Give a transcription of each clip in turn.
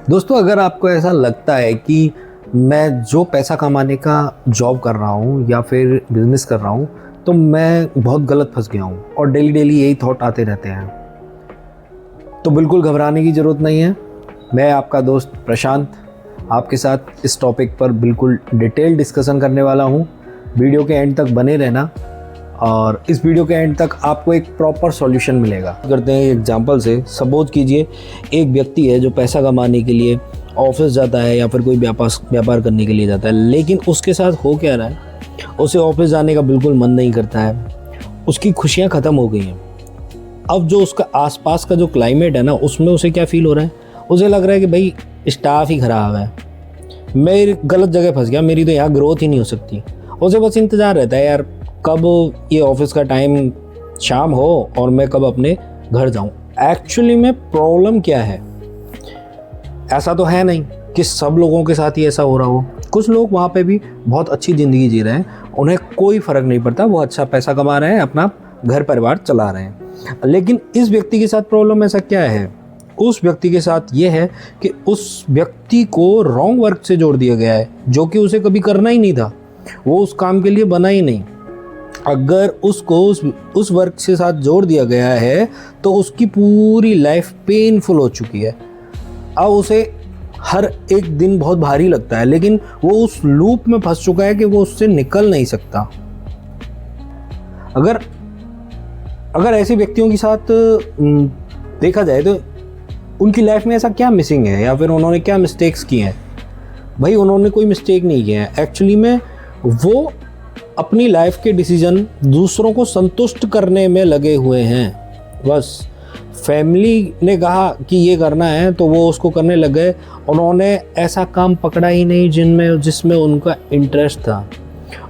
दोस्तों, अगर आपको ऐसा लगता है कि मैं जो पैसा कमाने का जॉब कर रहा हूँ या फिर बिजनेस कर रहा हूँ तो मैं बहुत गलत फंस गया हूँ और डेली डेली यही थॉट आते रहते हैं, तो बिल्कुल घबराने की ज़रूरत नहीं है। मैं आपका दोस्त प्रशांत आपके साथ इस टॉपिक पर बिल्कुल डिटेल डिस्कशन करने वाला हूँ। वीडियो के एंड तक बने रहना और इस वीडियो के एंड तक आपको एक प्रॉपर सॉल्यूशन मिलेगा। करते हैं एग्जांपल से। सपोज कीजिए एक व्यक्ति है जो पैसा कमाने के लिए ऑफिस जाता है या फिर कोई व्यापार करने के लिए जाता है, लेकिन उसके साथ हो क्या रहा है, उसे ऑफिस जाने का बिल्कुल मन नहीं करता है। उसकी खुशियाँ ख़त्म हो गई हैं। अब जो उसका आसपास का जो क्लाइमेट है ना, उसमें उसे क्या फील हो रहा है, उसे लग रहा है कि भाई स्टाफ ही ख़राब है, मैं गलत जगह फंस गया, मेरी तो यहाँ ग्रोथ ही नहीं हो सकती। उसे बस इंतज़ार रहता है यार कब ये ऑफिस का टाइम शाम हो और मैं कब अपने घर जाऊं। एक्चुअली में प्रॉब्लम क्या है, ऐसा तो है नहीं कि सब लोगों के साथ ही ऐसा हो रहा हो। कुछ लोग वहाँ पे भी बहुत अच्छी ज़िंदगी जी रहे हैं, उन्हें कोई फ़र्क नहीं पड़ता, वो अच्छा पैसा कमा रहे हैं, अपना घर परिवार चला रहे हैं। लेकिन इस व्यक्ति के साथ प्रॉब्लम ऐसा क्या है, उस व्यक्ति के साथ ये है कि उस व्यक्ति को रॉन्ग वर्क से जोड़ दिया गया है, जो कि उसे कभी करना ही नहीं था, वो उस काम के लिए बना ही नहीं। अगर उसको उस वर्क के साथ जोड़ दिया गया है तो उसकी पूरी लाइफ पेनफुल हो चुकी है। अब उसे हर एक दिन बहुत भारी लगता है, लेकिन वो उस लूप में फंस चुका है कि वो उससे निकल नहीं सकता। अगर ऐसे व्यक्तियों के साथ देखा जाए तो उनकी लाइफ में ऐसा क्या मिसिंग है या फिर उन्होंने क्या मिस्टेक्स किए हैं। भाई उन्होंने कोई मिस्टेक नहीं किया है। एक्चुअली में वो अपनी लाइफ के डिसीजन दूसरों को संतुष्ट करने में लगे हुए हैं। बस फैमिली ने कहा कि ये करना है तो वो उसको करने लग गए। उन्होंने ऐसा काम पकड़ा ही नहीं जिसमें उनका इंटरेस्ट था।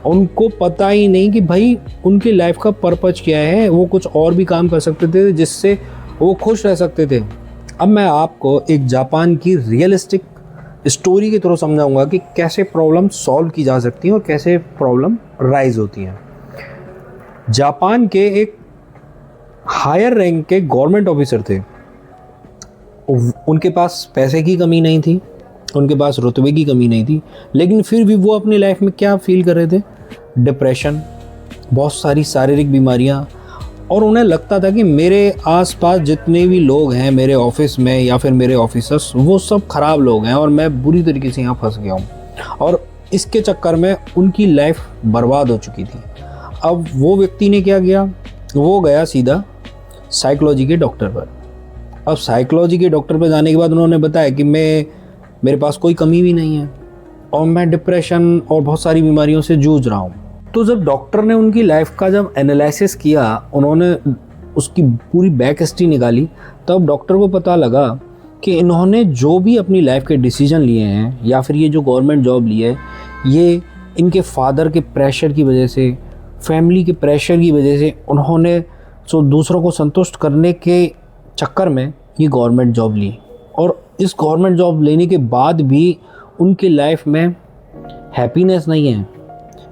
उनको पता ही नहीं कि भाई उनकी लाइफ का पर्पज क्या है। वो कुछ और भी काम कर सकते थे जिससे वो खुश रह सकते थे। अब मैं आपको एक जापान की रियलिस्टिक स्टोरी के थ्रू समझाऊंगा कि कैसे प्रॉब्लम सॉल्व की जा सकती है और कैसे प्रॉब्लम राइज होती है। जापान के एक हायर रैंक के गवर्नमेंट ऑफिसर थे। उनके पास पैसे की कमी नहीं थी, उनके पास रुतबे की कमी नहीं थी, लेकिन फिर भी वो अपनी लाइफ में क्या फील कर रहे थे, डिप्रेशन, बहुत सारी शारीरिक बीमारियां। और उन्हें लगता था कि मेरे आसपास जितने भी लोग हैं मेरे ऑफिस में या फिर मेरे ऑफिसर्स, वो सब ख़राब लोग हैं और मैं बुरी तरीके से यहाँ फंस गया हूँ। और इसके चक्कर में उनकी लाइफ बर्बाद हो चुकी थी। अब वो व्यक्ति ने क्या किया, वो गया सीधा साइकोलॉजी के डॉक्टर पर। अब साइकोलॉजी के डॉक्टर पर जाने के बाद उन्होंने बताया कि मेरे पास कोई कमी भी नहीं है और मैं डिप्रेशन और बहुत सारी बीमारियों से जूझ रहा हूँ। तो जब डॉक्टर ने उनकी लाइफ का जब एनालिसिस किया, उन्होंने उसकी पूरी बैक हिस्ट्री निकाली, तब डॉक्टर को पता लगा कि इन्होंने जो भी अपनी लाइफ के डिसीजन लिए हैं या फिर ये जो गवर्नमेंट जॉब ली है, ये इनके फादर के प्रेशर की वजह से, फैमिली के प्रेशर की वजह से उन्होंने दूसरों को संतुष्ट करने के चक्कर में ये गवर्नमेंट जॉब ली। और इस गवर्नमेंट जॉब लेने के बाद भी उनकी लाइफ में हैप्पीनेस नहीं है,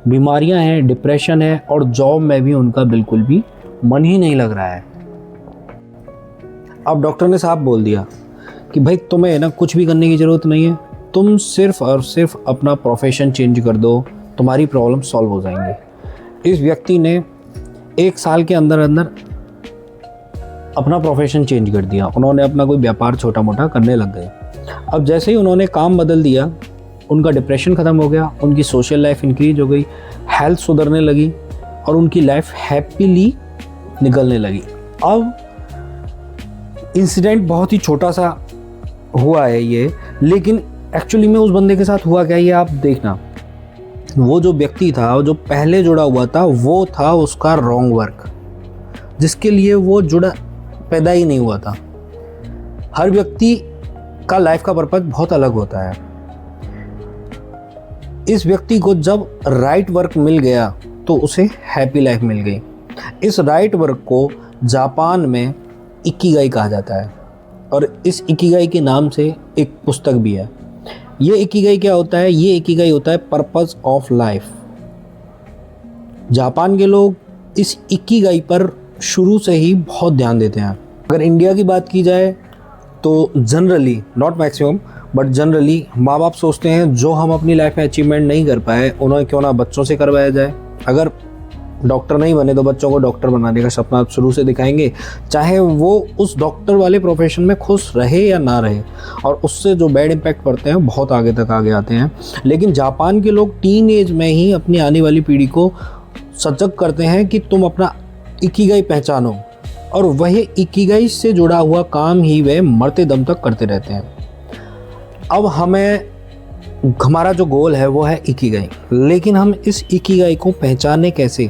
बीमारियां हैं, डिप्रेशन है और जॉब में भी उनका बिल्कुल भी मन ही नहीं लग रहा है। अब डॉक्टर ने साफ बोल दिया कि भाई तुम्हें ना कुछ भी करने की ज़रूरत नहीं है, तुम सिर्फ और सिर्फ अपना प्रोफेशन चेंज कर दो, तुम्हारी प्रॉब्लम सॉल्व हो जाएंगी। इस व्यक्ति ने 1 साल के अंदर अंदर अपना प्रोफेशन चेंज कर दिया। उन्होंने अपना कोई व्यापार छोटा मोटा करने लग गए। अब जैसे ही उन्होंने काम बदल दिया, उनका डिप्रेशन ख़त्म हो गया, उनकी सोशल लाइफ इंक्रीज हो गई, हेल्थ सुधरने लगी और उनकी लाइफ हैप्पीली निकलने लगी। अब इंसिडेंट बहुत ही छोटा सा हुआ है ये, लेकिन एक्चुअली में उस बंदे के साथ हुआ क्या ये आप देखना। वो जो व्यक्ति था, जो पहले जुड़ा हुआ था, वो था उसका रॉन्ग वर्क, जिसके लिए वो पैदा ही नहीं हुआ था। हर व्यक्ति का लाइफ का पर्पस बहुत अलग होता है। इस व्यक्ति को जब राइट वर्क मिल गया तो उसे हैप्पी लाइफ मिल गई। इस राइट वर्क को जापान में इकिगाई कहा जाता है और इस इकिगाई के नाम से एक पुस्तक भी है। ये इकिगाई क्या होता है, ये इकिगाई होता है पर्पस ऑफ लाइफ। जापान के लोग इस इकिगाई पर शुरू से ही बहुत ध्यान देते हैं। अगर इंडिया की बात की जाए तो generally, not maximum but generally, माँ बाप सोचते हैं जो हम अपनी लाइफ में अचीवमेंट नहीं कर पाए उन्हें क्यों ना बच्चों से करवाया जाए। अगर डॉक्टर नहीं बने तो बच्चों को डॉक्टर बनाने का सपना आप शुरू से दिखाएंगे, चाहे वो उस डॉक्टर वाले प्रोफेशन में खुश रहे या ना रहे, और उससे जो बैड इम्पैक्ट पड़ते हैं बहुत आगे तक आगे आते हैं। लेकिन जापान के लोग टीन एज में ही अपनी आने वाली पीढ़ी को सजग करते हैं कि तुम अपना इकिगाई पहचानो, और वही इकिगाई से जुड़ा हुआ काम ही वे मरते दम तक करते रहते हैं। अब हमारा जो गोल है वो है इकिगाई, लेकिन हम इस इकिगाई को पहचाने कैसे?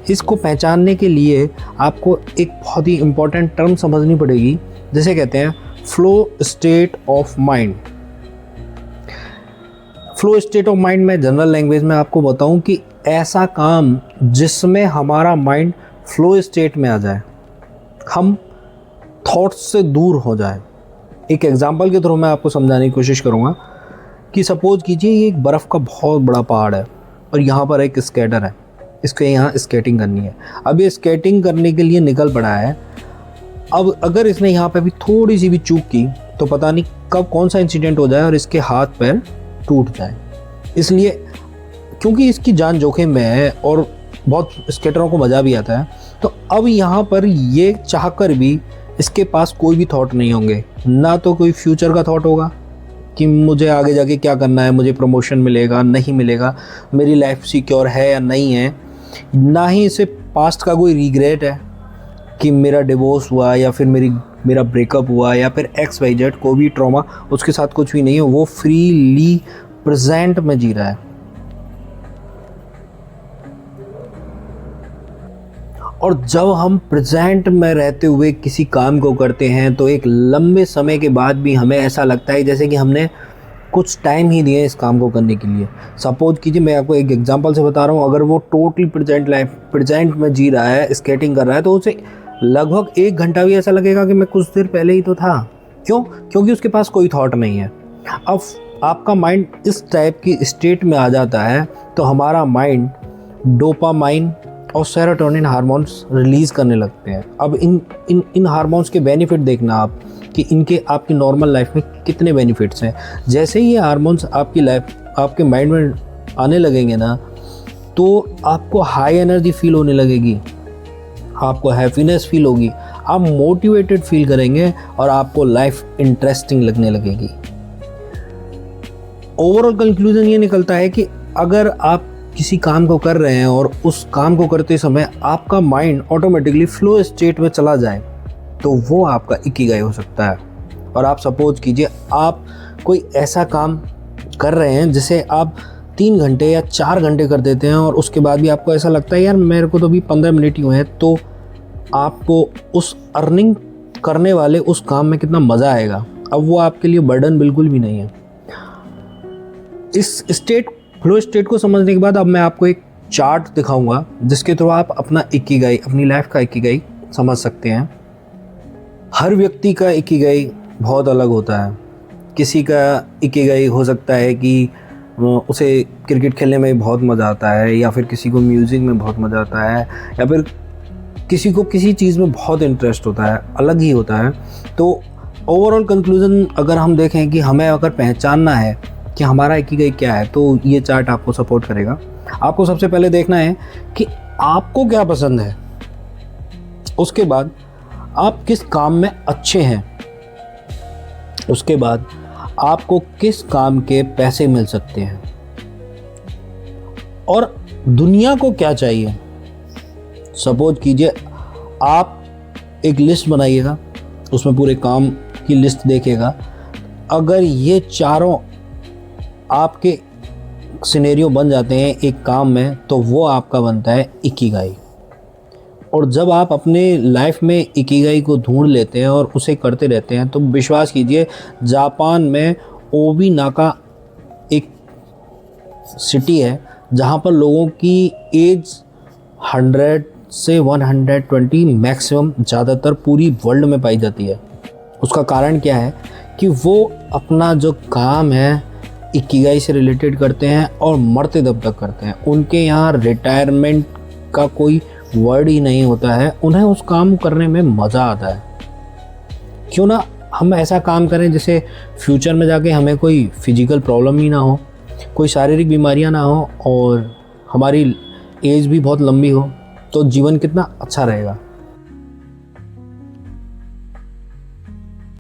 इसको पहचानने के लिए आपको एक बहुत ही इम्पोर्टेंट टर्म समझनी पड़ेगी, जिसे कहते हैं flow state of mind. Flow state of mind में जनरल लैंग्वेज में आपको बताऊं कि ऐसा काम जिसमें हमारा माइंड फ्लो स्टेट में आ जाए, हम थॉट्स से दूर हो जाए। एक एग्जांपल के थ्रू मैं आपको समझाने की कोशिश करूँगा कि सपोज कीजिए ये एक बर्फ़ का बहुत बड़ा पहाड़ है और यहाँ पर एक स्केटर है, इसको यहाँ स्केटिंग करनी है। अब ये स्केटिंग करने के लिए निकल पड़ा है। अब अगर इसने यहाँ पे भी थोड़ी सी भी चूक की तो पता नहीं कब कौन सा इंसिडेंट हो जाए और इसके हाथ पैर टूट जाए। इसलिए क्योंकि इसकी जान जोखिम में है और बहुत स्केटरों को मज़ा भी आता है, तो अब यहाँ पर ये चाहकर भी इसके पास कोई भी थॉट नहीं होंगे। ना तो कोई फ्यूचर का थॉट होगा कि मुझे आगे जाके क्या करना है, मुझे प्रमोशन मिलेगा नहीं मिलेगा, मेरी लाइफ सिक्योर है या नहीं है। ना ही इसे पास्ट का कोई रिग्रेट है कि मेरा डिवोर्स हुआ या फिर मेरा ब्रेकअप हुआ या फिर XYZ, कोई भी ट्रॉमा उसके साथ कुछ भी नहीं है। वो फ्रीली प्रेजेंट में जी रहा है। और जब हम प्रेजेंट में रहते हुए किसी काम को करते हैं तो एक लंबे समय के बाद भी हमें ऐसा लगता है जैसे कि हमने कुछ टाइम ही दिए इस काम को करने के लिए। सपोज कीजिए, मैं आपको एक एग्जांपल से बता रहा हूँ, अगर वो टोटली प्रेजेंट में जी रहा है, स्केटिंग कर रहा है, तो उसे लगभग 1 घंटा भी ऐसा लगेगा कि मैं कुछ देर पहले ही तो था। क्यों? क्योंकि उसके पास कोई थॉट नहीं है। अब आपका माइंड इस टाइप की स्टेट में आ जाता है तो हमारा माइंड डोपामाइन और सेरोटोनिन हार्मोन्स रिलीज़ करने लगते हैं। अब इन हार्मोन्स के बेनिफिट देखना आप कि इनके आपकी नॉर्मल लाइफ में कितने बेनिफिट्स हैं। जैसे ही ये हार्मोन्स आपके माइंड में आने लगेंगे ना, तो आपको हाई एनर्जी फील होने लगेगी, आपको हैप्पीनेस फील होगी, आप मोटिवेटेड फील करेंगे और आपको लाइफ इंटरेस्टिंग लगने लगेगी। ओवरऑल कंक्लूजन ये निकलता है कि अगर आप किसी काम को कर रहे हैं और उस काम को करते समय आपका माइंड ऑटोमेटिकली फ्लो स्टेट में चला जाए तो वो आपका इकिगाई हो सकता है। और आप सपोज कीजिए आप कोई ऐसा काम कर रहे हैं जिसे आप 3 घंटे या 4 घंटे कर देते हैं और उसके बाद भी आपको ऐसा लगता है यार मेरे को तो अभी 15 मिनट ही हुए हैं, तो आपको उस अर्निंग करने वाले उस काम में कितना मज़ा आएगा। अब वो आपके लिए बर्डन बिल्कुल भी नहीं है। इस फ्लो स्टेट को समझने के बाद अब मैं आपको एक चार्ट दिखाऊंगा जिसके थ्रू आप अपना इकिगाई, अपनी लाइफ का इकिगाई समझ सकते हैं। हर व्यक्ति का इकिगाई बहुत अलग होता है। किसी का इकिगाई हो सकता है कि उसे क्रिकेट खेलने में बहुत मज़ा आता है, या फिर किसी को म्यूज़िक में बहुत मज़ा आता है, या फिर किसी को किसी चीज़ में बहुत इंटरेस्ट होता है, अलग ही होता है। तो ओवरऑल कंक्लूज़न अगर हम देखें कि हमें अगर पहचानना है कि हमारा इकिगाई क्या है, तो ये चार्ट आपको सपोर्ट करेगा। आपको सबसे पहले देखना है कि आपको क्या पसंद है, उसके बाद आप किस काम में अच्छे हैं, उसके बाद आपको किस काम के पैसे मिल सकते हैं, और दुनिया को क्या चाहिए। सपोज कीजिए आप एक लिस्ट बनाइएगा, उसमें पूरे काम की लिस्ट देखिएगा। अगर ये चारों आपके सिनेरियो बन जाते हैं एक काम में, तो वो आपका बनता है इकिगाई। और जब आप अपने लाइफ में इकिगाई को ढूंढ लेते हैं और उसे करते रहते हैं, तो विश्वास कीजिए जापान में ओबी नाका एक सिटी है जहाँ पर लोगों की एज 100 से 120 मैक्सिमम ज़्यादातर पूरी वर्ल्ड में पाई जाती है। उसका कारण क्या है कि वो अपना जो काम है इकिगाई से रिलेटेड करते हैं और मरते दम तक करते हैं। उनके यहाँ रिटायरमेंट का कोई वर्ड ही नहीं होता है, उन्हें उस काम करने में मज़ा आता है। क्यों ना हम ऐसा काम करें जिससे फ्यूचर में जाके हमें कोई फिजिकल प्रॉब्लम ही ना हो, कोई शारीरिक बीमारियां ना हो और हमारी एज भी बहुत लंबी हो, तो जीवन कितना अच्छा रहेगा।